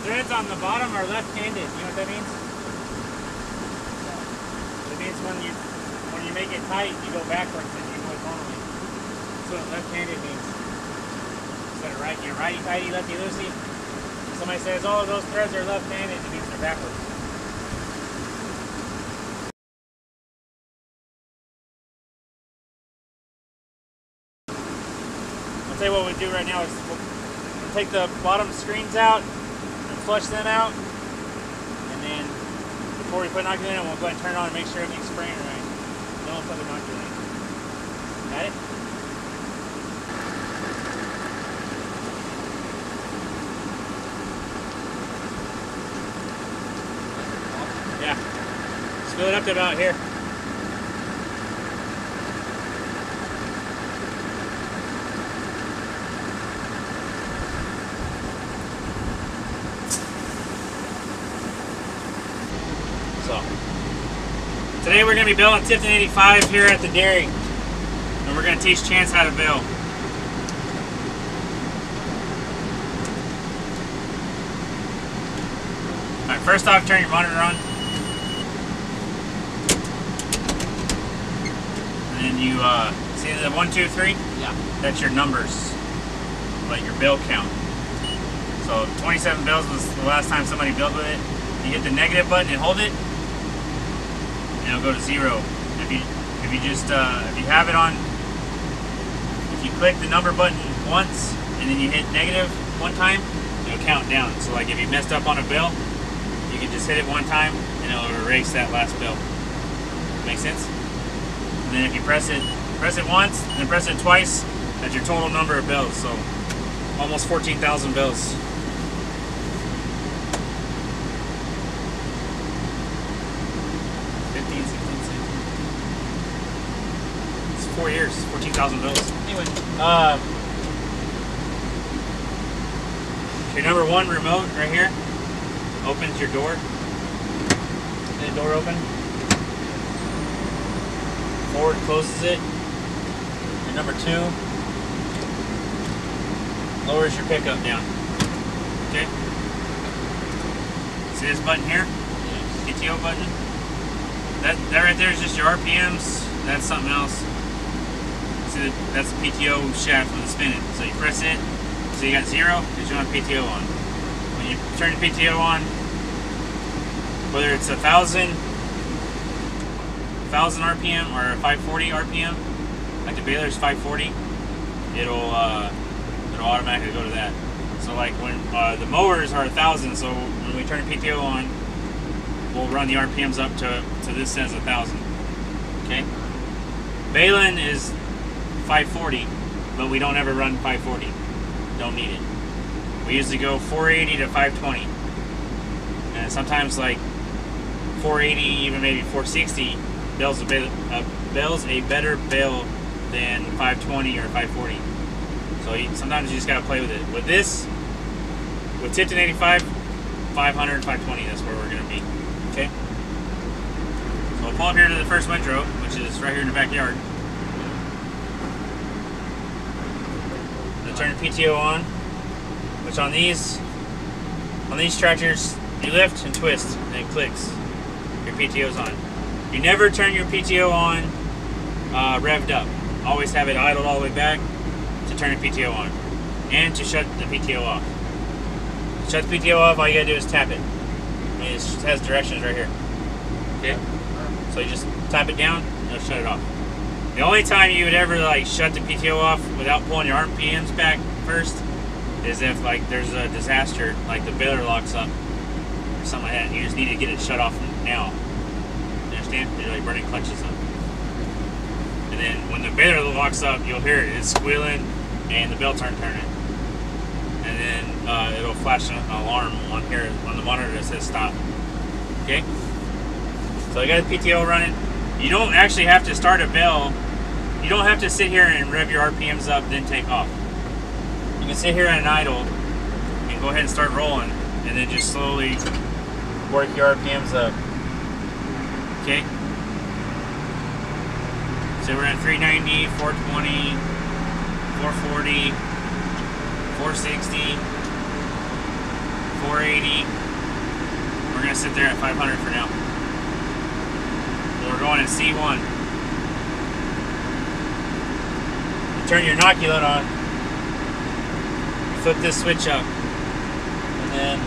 threads on the bottom are left-handed. You know what that means? It means when you make it tight, you go backwards and you go normally. That's what left-handed means. Instead of right, you're righty-tighty, lefty-loosey. Somebody says, oh, those threads are left-handed, it means they're backwards. I'll tell you what we do right now is we'll take the bottom screens out and flush them out, and then before we put inoculant in, we'll go ahead and turn it on and make sure everything's spraying right. Then we'll put inoculant in. Got it? Yeah. Just fill it up to about here. So, today we're going to be baling Tifton 85 here at the dairy, and we're going to teach Chance how to bale. Alright, first off, turn your monitor on. And then you see the 1, 2, 3? Yeah. That's your numbers, like your bale count. So 27 bales was the last time somebody baled with it. You hit the negative button and hold it, and it'll go to 0. If you have it on, if you click the number button once and then you hit negative one time, it'll count down. So like if you messed up on a bale, you can just hit it one time and it'll erase that last bale. Make sense? And then if you press it once and then press it twice, that's your total number of bales. So almost 14,000 bales. 4 years, 14,000 bales. Anyway, your number 1 remote right here opens your door. And the door open. Forward closes it. Your number 2 lowers your pickup down. Okay. See this button here? PTO button. That right there is just your RPMs. That's something else. That's the PTO shaft when it's spinning. So you press it, so you got 0, because you want PTO on. When you turn the PTO on, whether it's 1,000 RPM or 540 RPM, like the baler's 540, it'll automatically go to that. So like when the mowers are 1,000, so when we turn the PTO on, we'll run the RPMs up to this says 1,000. Okay. Baling is 540, but we don't ever run 540. Don't need it. We usually go 480 to 520, and sometimes like 480, even maybe 460 bales a better bale than 520 or 540. So sometimes you just gotta play with it. With this, with Tifton 85, 500, 520. That's where we're gonna be. Okay. So we'll pull up here to the first windrow, which is right here in the backyard. Turn the PTO on, which on these tractors you lift and twist and it clicks. Your PTO's on. You never turn your PTO on revved up. Always have it idled all the way back to turn the PTO on and to shut the PTO off. To shut the PTO off, all you gotta do is tap it. It has directions right here. Okay? So you just tap it down and it'll shut it off. The only time you would ever like shut the PTO off without pulling your RPMs back first is if like there's a disaster, like the baler locks up or something like that, and you just need to get it shut off now. You understand? You're like running clutches up. And then when the baler locks up, you'll hear it. It's squealing and the belt turning. And then it'll flash an alarm on here on the monitor that says stop. Okay? So I got the PTO running. You don't actually have to start a bale. You don't have to sit here and rev your RPMs up, then take off. You can sit here at an idle and go ahead and start rolling, and then just slowly work your RPMs up. Okay? So we're at 390, 420, 440, 460, 480. We're gonna sit there at 500 for now. We're going at C1. You turn your inoculant on. You flip this switch up, and then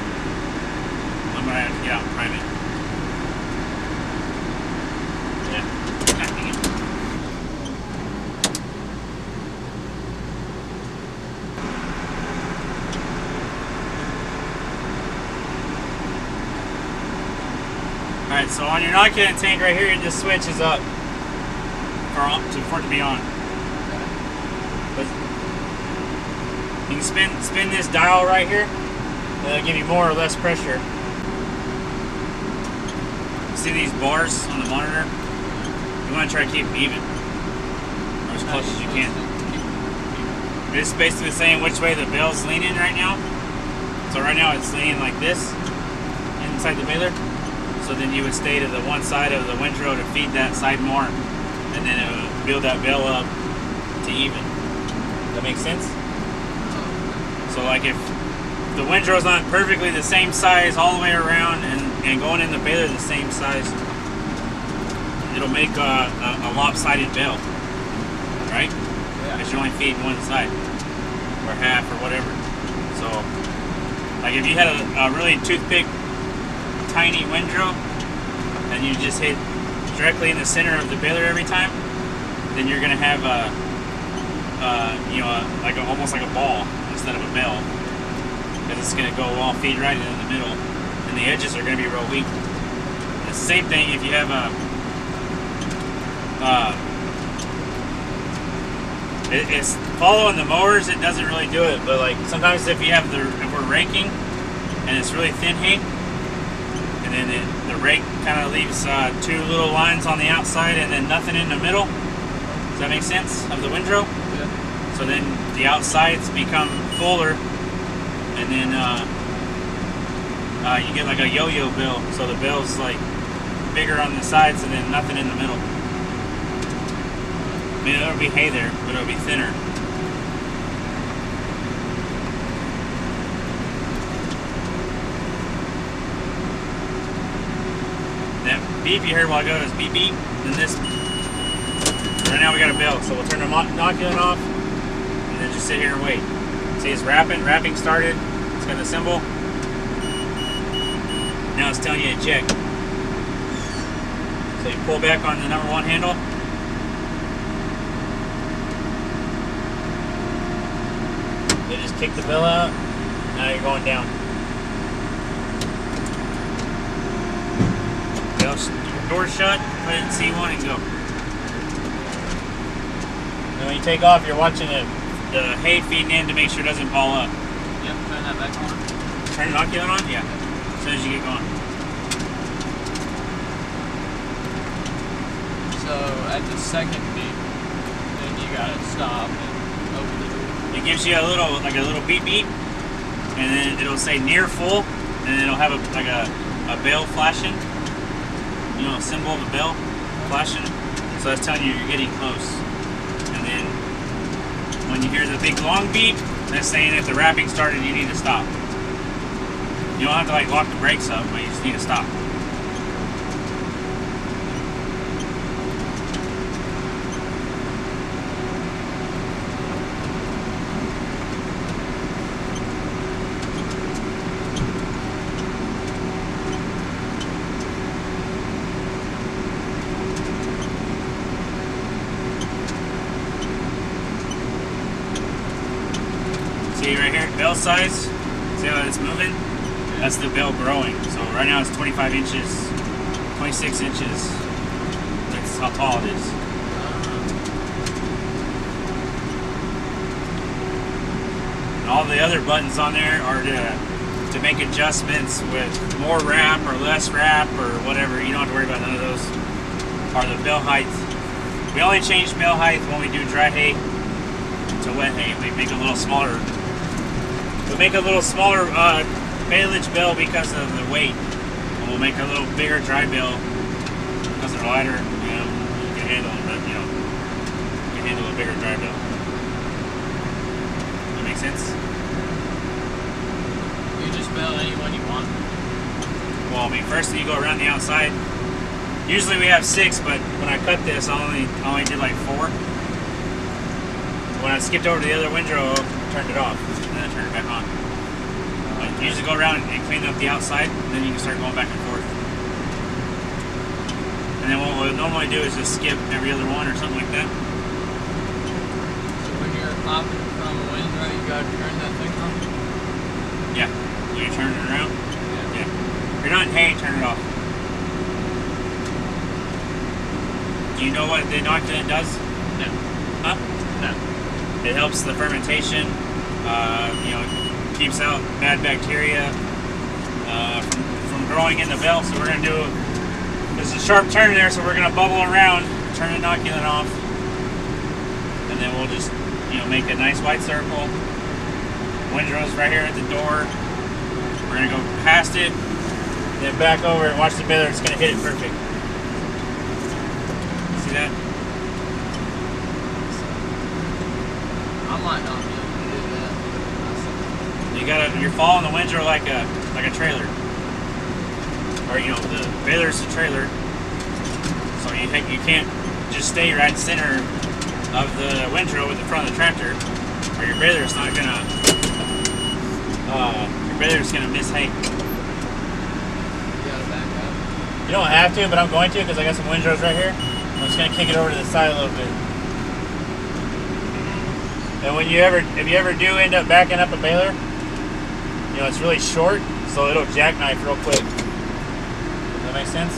I'm gonna have to get out and prime it. Yeah, acting it. Alright, so on your inoculant tank right here, this switch is up for it to be on. But you can spin this dial right here, and it'll give you more or less pressure. See these bars on the monitor? You want to try to keep them even, or as close as you can. It's basically saying which way the bale's leaning right now. So right now it's leaning like this inside the baler. So then you would stay to the one side of the windrow to feed that side more, and then it would build that bale up to even. Does that make sense? So like if the windrow's not perfectly the same size all the way around and going in the baler the same size, it'll make a lopsided bale, right? Yeah. Because you're only feeding one side, or half, or whatever. So like if you had a really toothpick tiny windrow and you just hit directly in the center of the baler every time, then you're gonna have almost like a ball instead of a bell, because it's gonna go all feed right in the middle, and the edges are gonna be real weak. The same thing if you have it's following the mowers, it doesn't really do it, but like sometimes if we're raking and it's really thin hay, and then the rake kind of leaves two little lines on the outside and then nothing in the middle. Does that make sense? Of the windrow? Yeah. So then the outsides become fuller, and then you get like a yo-yo bill. So the bill's like bigger on the sides and then nothing in the middle. I mean, there'll be hay there, but it'll be thinner. That beep you heard a while ago is beep beep, and this, right now we got a bell, so we'll turn the inoculant off, and then just sit here and wait. See, it's wrapping started, it's got the symbol. Now it's telling you to check. So you pull back on the number 1 handle. You just kick the bell out, now you're going down. Door shut, put it in C1 and go. And when you take off, you're watching the hay feeding in to make sure it doesn't ball up. Yep, turn that back on. Turn the inoculant on? Yeah. As soon as you get going. So at the second beep, then you gotta stop and open the door. It gives you a little beep beep, and then it'll say near full, and then it'll have a bale flashing. You know, a symbol of a bell flashing. So that's telling you you're getting close. And then when you hear the big long beep, that's saying if the wrapping started, you need to stop. You don't have to like lock the brakes up, but you just need to stop. See right here, bell size, see how it's moving? That's the bell growing. So right now it's 25 inches, 26 inches. That's how tall it is. And all the other buttons on there are to make adjustments with more wrap or less wrap or whatever. You don't have to worry about none of those. Or the bale height. We only change bale height when we do dry hay to wet hay. We make a little smaller. We'll make a little smaller baleage bale because of the weight. And we'll make a little bigger dry bale because they're lighter. You know, you can handle it, but you know, you can handle a bigger dry bale. Does that make sense? You just bale anyone you told me. First you go around the outside. Usually we have 6, but when I cut this, I only did like 4. When I skipped over to the other windrow, I turned it off, and then I turned it back on. But you usually go around and clean up the outside, and then you can start going back and forth. And then what we'll normally do is just skip every other one or something like that. So when you're hopping from a windrow, you gotta turn that thing on? Yeah. You turn it around? Yeah. If you're not in hay, turn it off. Do you know what the inoculant does? No. Huh? No. It helps the fermentation. Keeps out bad bacteria from growing in the bale. So we're gonna do. There's a sharp turn there, so we're gonna bubble around, turn the inoculant off, and then we'll just make a nice white circle. Windrow's right here at the door. We're gonna go past it, then back over and watch the baler. It's gonna hit it perfect. See that? I might not be able to do that. You're following the windrow like a trailer, or the baler's a trailer, so you can't just stay right center of the windrow with the front of the tractor, or your baler's not gonna miss hay. You gotta back up. You don't have to, but I'm going to because I got some windrows right here. I'm just gonna kick it over to the side a little bit. And if you ever do end up backing up a baler, it's really short, so it'll jackknife real quick. Does that make sense?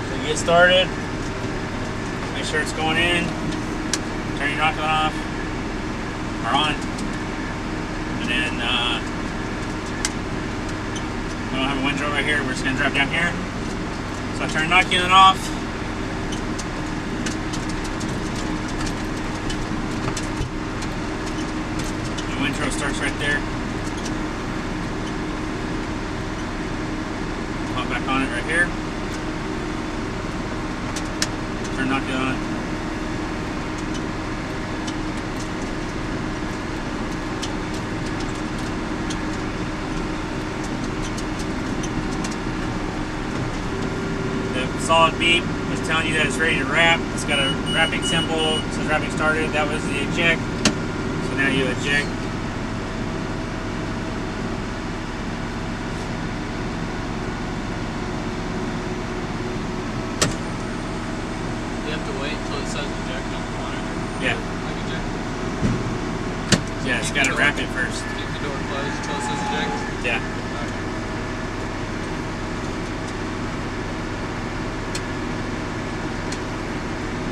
So you get started, make sure it's going in, turn your inoculant off, or on, and then we don't have a windrow right here, we're just going to drop down here. So I turn inoculant off. The windrow starts right there. Pop back on it right here. Turn inoculant on. Solid beep was telling you that it's ready to wrap. It's got a wrapping symbol. It says wrapping started. That was the eject. So now you eject. You have to wait until it says eject on the monitor. Yeah. Like eject. Yeah, it's got to wrap it first. Keep the door closed until it says eject. Yeah.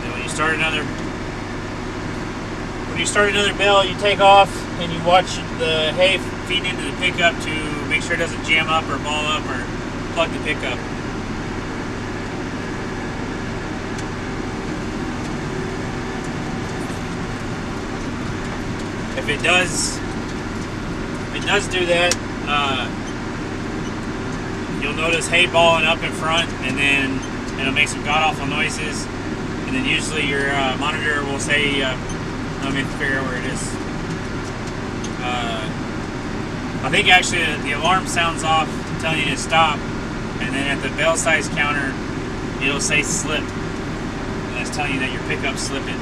When you start another bale, you take off and you watch the hay feed into the pickup to make sure it doesn't jam up or ball up or plug the pickup. If it does do that, you'll notice hay balling up in front, and then it'll make some god-awful noises. And then usually your monitor will say, let me figure out where it is. I think actually the alarm sounds off telling you to stop, and then at the bale size counter it'll say slip, and that's telling you that your pickup's slipping.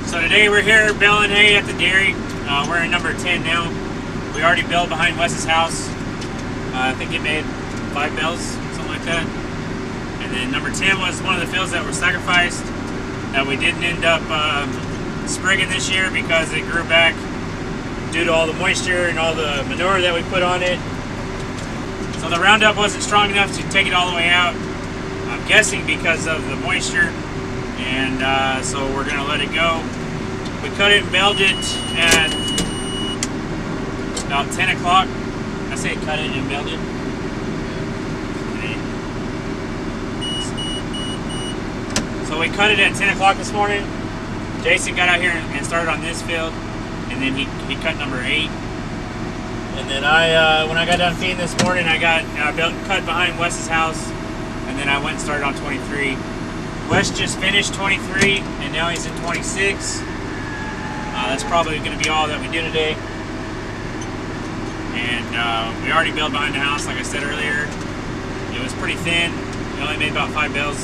So today we're here baling hay at the dairy. We're in number 10 now. We already baled behind Wes's house. I think it made 5 bales, something like that. And then number 10 was one of the fields that were sacrificed that we didn't end up sprigging this year because it grew back due to all the moisture and all the manure that we put on it. So the Roundup wasn't strong enough to take it all the way out. I'm guessing because of the moisture, and so we're gonna let it go. We cut it and baled it at about 10 o'clock. I say cut it and baled it. So we cut it at 10 o'clock this morning. Jason got out here and started on this field, and then he cut number 8. And then when I got done feeding this morning, I got cut behind Wes's house, and then I went and started on 23. Wes just finished 23, and now he's in 26. That's probably going to be all that we do today. And we already baled behind the house, like I said earlier. It was pretty thin. We only made about 5 bales,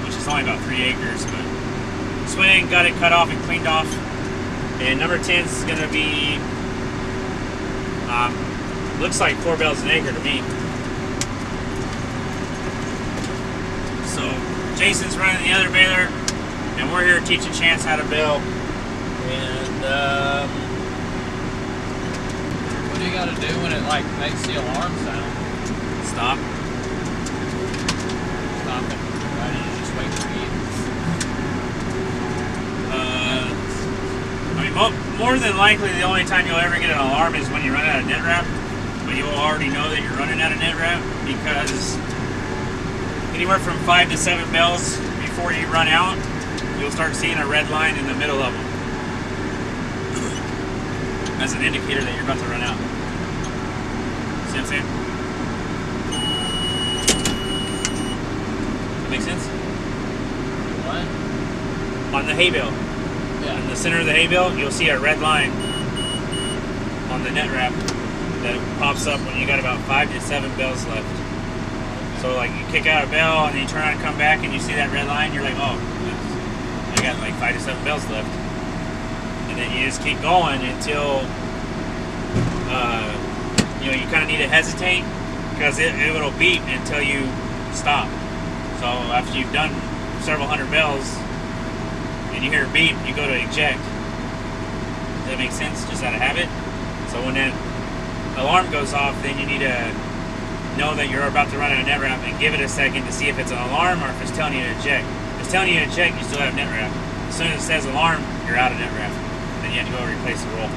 which is only about 3 acres. But swing, got it cut off and cleaned off. And number 10 is going to be, looks like 4 bales an acre to me. So Jason's running the other baler, and we're here teaching Chance how to bale. And what do you got to do when it like makes the alarm sound? Stop. Stop it. Why did you just wait for you? I mean, more than likely, the only time you'll ever get an alarm is when you run out of net wrap. But you will already know that you're running out of net wrap, because anywhere from 5 to 7 bales before you run out, you'll start seeing a red line in the middle of them as an indicator that you're about to run out. See what I'm saying? Does that make sense? What? On the hay bale. Yeah. In the center of the hay bale, you'll see a red line on the net wrap that pops up when you got about 5 to 7 bales left. So like you kick out a bale and then you turn around and come back and you see that red line, you're like, oh, I got like 5 to 7 bales left. And then you just keep going until you know, you kind of need to hesitate, because it will beep until you stop. So after you've done several hundred bales and you hear a beep, you go to eject. Does that make sense? Just out of habit. So when that alarm goes off, then you need to know that you're about to run out of net wrap and give it a second to see if it's an alarm or if it's telling you to eject. If it's telling you to eject, you still have net wrap. As soon as it says alarm, you're out of net wrap. Then you have to go replace the roll.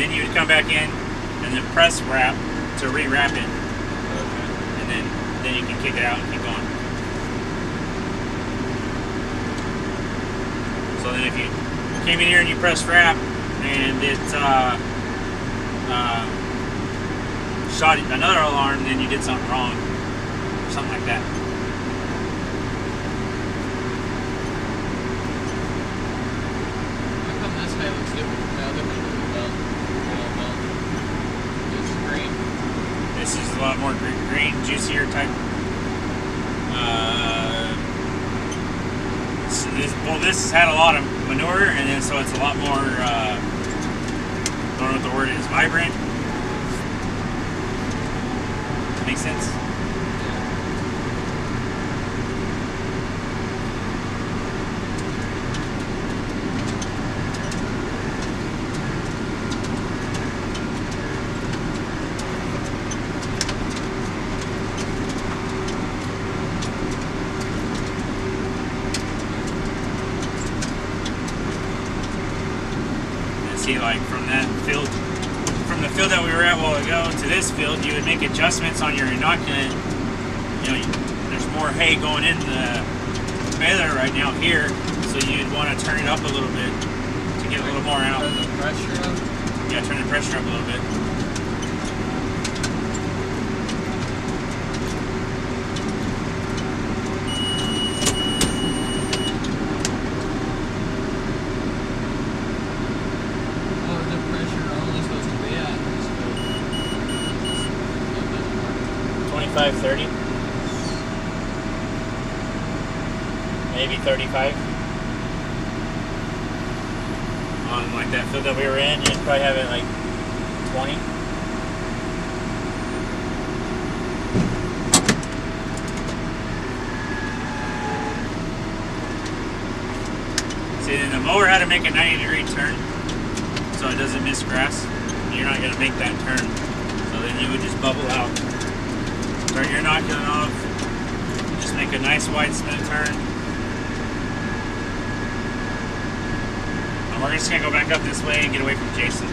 Then you would come back in and then press wrap to re-wrap it. And then you can kick it out and keep going. So then if you came in here and you pressed wrap and it shot another alarm, then you did something wrong or something like that. How come this hay looks different from the other one? This is green. This is a lot more green, juicier type. This has had a lot of manure, and then so it's a lot more, I don't know what the word is, vibrant. Makes sense? See, like from the field that we were at a while ago to this field, you would make adjustments on your inoculant. You know, there's more hay going in the baler right now here, so you'd want to turn it up a little bit to get a little more out. Turn the pressure up? Yeah, turn the pressure up a little bit. What was the pressure only supposed to be at in this field? 25, 30. Maybe 35. On like that field that we were in, you'd probably have it like 20. See, then the mower had to make a 90-degree turn so it doesn't miss grass. You're not going to make that turn. So then you would just bubble out. Start your inoculant off. Just make a nice wide smooth turn. And we're just going to go back up this way and get away from Jason.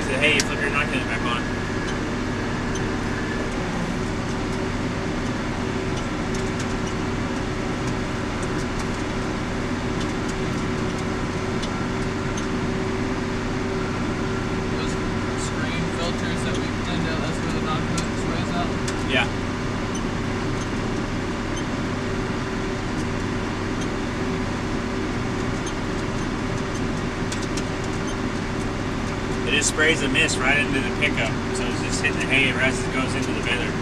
into the hay, you flip your inoculant back on. Yeah. It just sprays a mist right into the pickup, so it's just hitting the hay as it goes into the baler.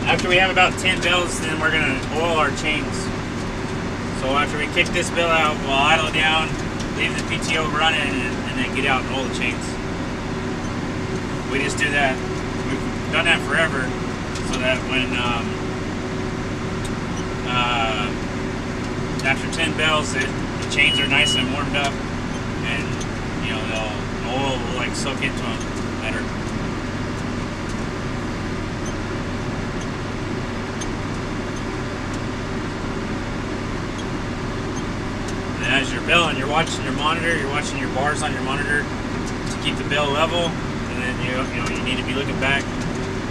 After we have about 10 bales, then we're going to oil our chains. So after we kick this bale out, we'll idle down, leave the PTO running, and then get out and oil the chains. We just do that. We've done that forever, so that when after 10 bales, the chains are nice and warmed up, and you know the oil will like soak into them better. As you're baling, you're watching your monitor, you're watching your bars on your monitor to keep the bale level, and then you need to be looking back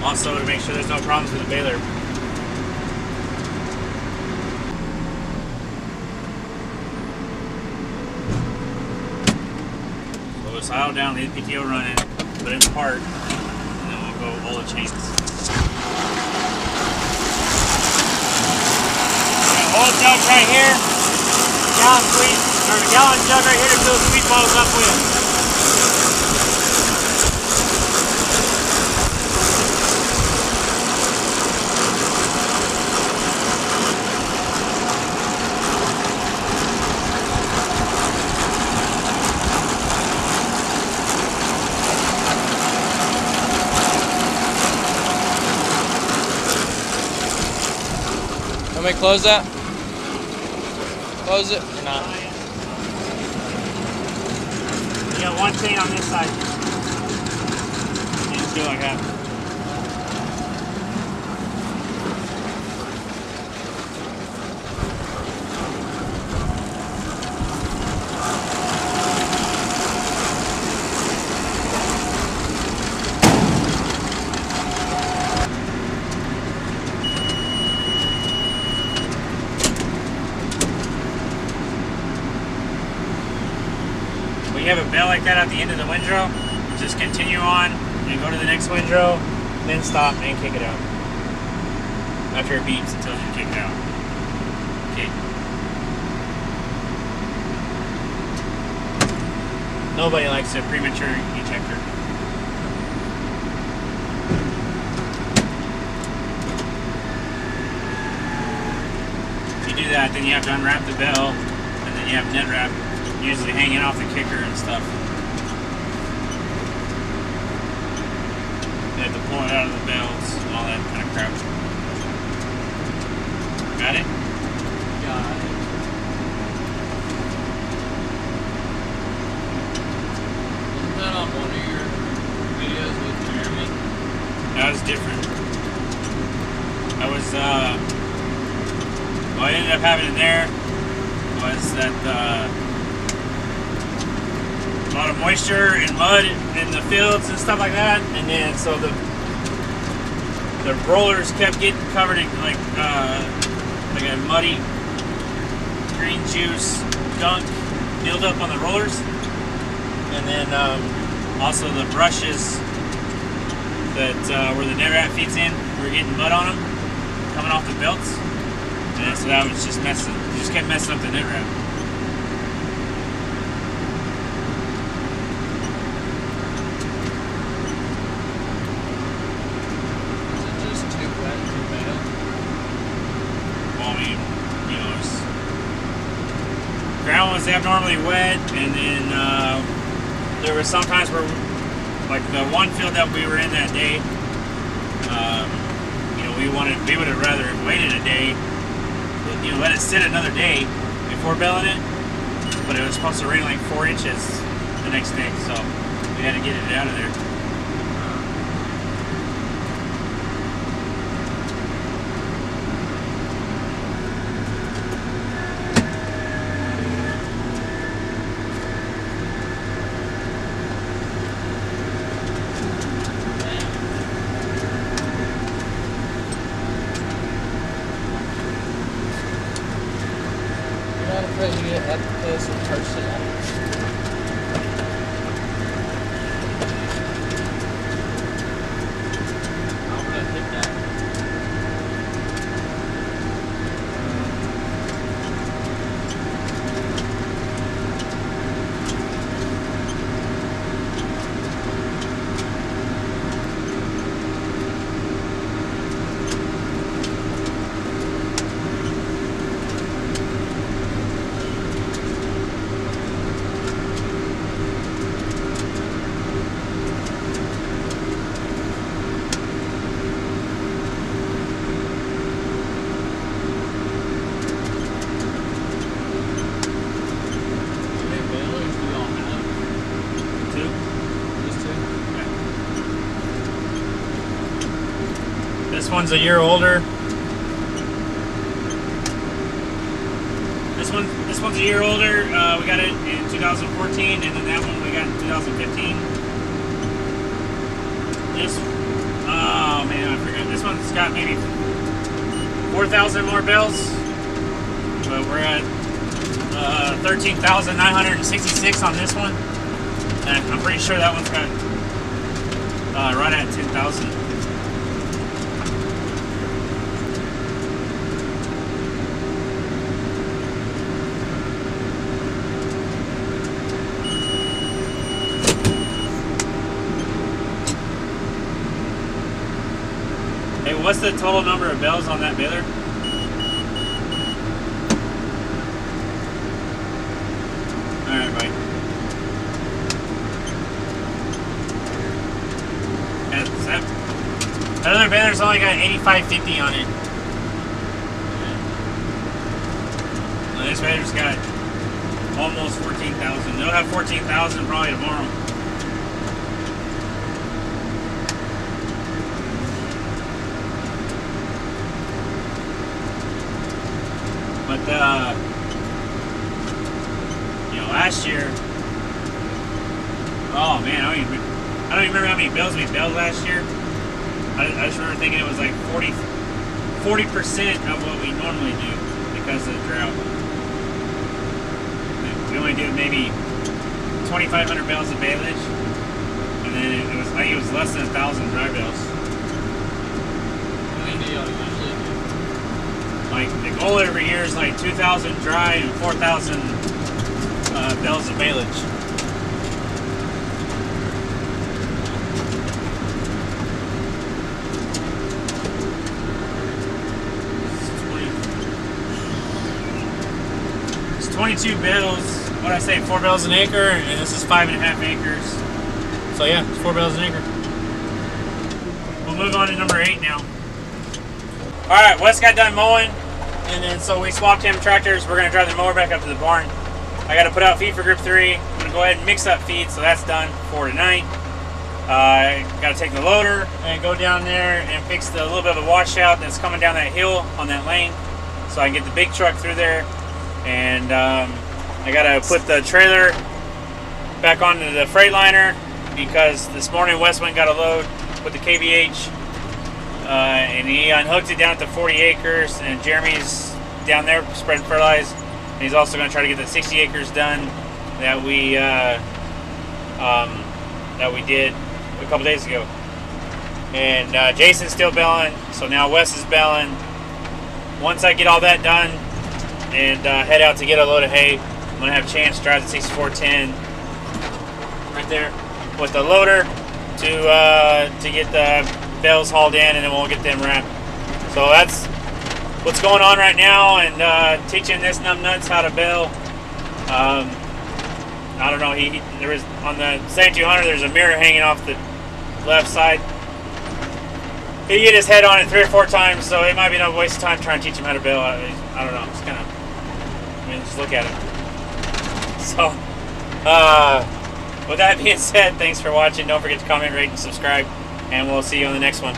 also to make sure there's no problems with the baler. So we'll idle down, leave the PTO running, put it in park, and then we'll go oil the chains. Oil jugs right here. Gallon jug right here to fill the sweet bottles up with. Let me close that. Close it or not? You got one chain on this side. You just do like that. When you have a bale like that at the end of the windrow, just continue on and go to the next windrow, then stop and kick it out. After it beeps until you kick it out. Okay. Nobody likes a premature ejector. If you do that, then you have to unwrap the bale, and then you have net wrap usually hanging off the kicker and stuff. You have to pull it out of the belts and all that kind of crap. Got it? Got it. Wasn't that on one of your videos with Jeremy? That was different. That was, what I ended up having in there was that, a lot of moisture and mud in the fields and stuff like that, and then so the rollers kept getting covered in like a muddy green juice gunk build up on the rollers, and then also the brushes that where the net wrap feeds in were getting mud on them coming off the belts, and so that was just kept messing up the net wrap. Ground was abnormally wet, and then there was sometimes where, like the one field that we were in that day, we would have rather waited a day, let it sit another day before baling it, but it was supposed to rain like 4 inches the next day, so we We had to get it out of there. At the place and purchase it out. I'm gonna hit that. This one's a year older. This one's a year older. We got it in 2014, and then that one we got in 2015. Oh man, I forgot. This one's got maybe 4,000 more bells, but we're at 13,966 on this one, and I'm pretty sure that one's got right at 10,000. Hey, what's the total number of bells on that baler? Alright, bye. That other baler's only got 8550 on it. Well, this baler's got almost 14,000. They'll have 14,000 probably tomorrow. But you know, last year, oh man, I don't even remember how many bales we baled last year. I just remember thinking it was like 40% of what we normally do because of the drought. We only do maybe 2,500 bales of baleage, and then it was, I think it was less than 1,000 dry bales. How many do y'all usually do? Like the goal every year is like 2,000 dry and 4,000 bales of baleage. It's 22 bales. What did I say? 4 bales an acre, and this is 5.5 acres. So yeah, it's 4 bales an acre. We'll move on to number 8 now. All right, Wes got done mowing, and then so we swapped him tractors. We're gonna drive the mower back up to the barn. I got to put out feed for group 3. I'm gonna go ahead and mix up feed, so that's done for tonight. I got to take the loader and go down there and fix the little bit of a washout that's coming down that hill on that lane, so I can get the big truck through there. And I got to put the trailer back onto the Freightliner because this morning Wes went and got a load with the KVH. And he unhooked it down to 40 acres, and Jeremy's down there spreading fertilizer. And he's also going to try to get the 60 acres done that we did a couple days ago. And Jason's still baling, so now Wes is baling. Once I get all that done and head out to get a load of hay, I'm going to have Chance drive the 6410 right there with the loader to get the bales hauled in, and then we'll get them wrapped. So that's what's going on right now, and teaching this numbnuts how to bale. I don't know, there was on the 7200 there's a mirror hanging off the left side. He hit his head on it 3 or 4 times, so it might be no waste of time trying to teach him how to bale. I don't know, just kind of, just look at it. So with that being said, thanks for watching. Don't forget to comment, rate, and subscribe, and we'll see you on the next one.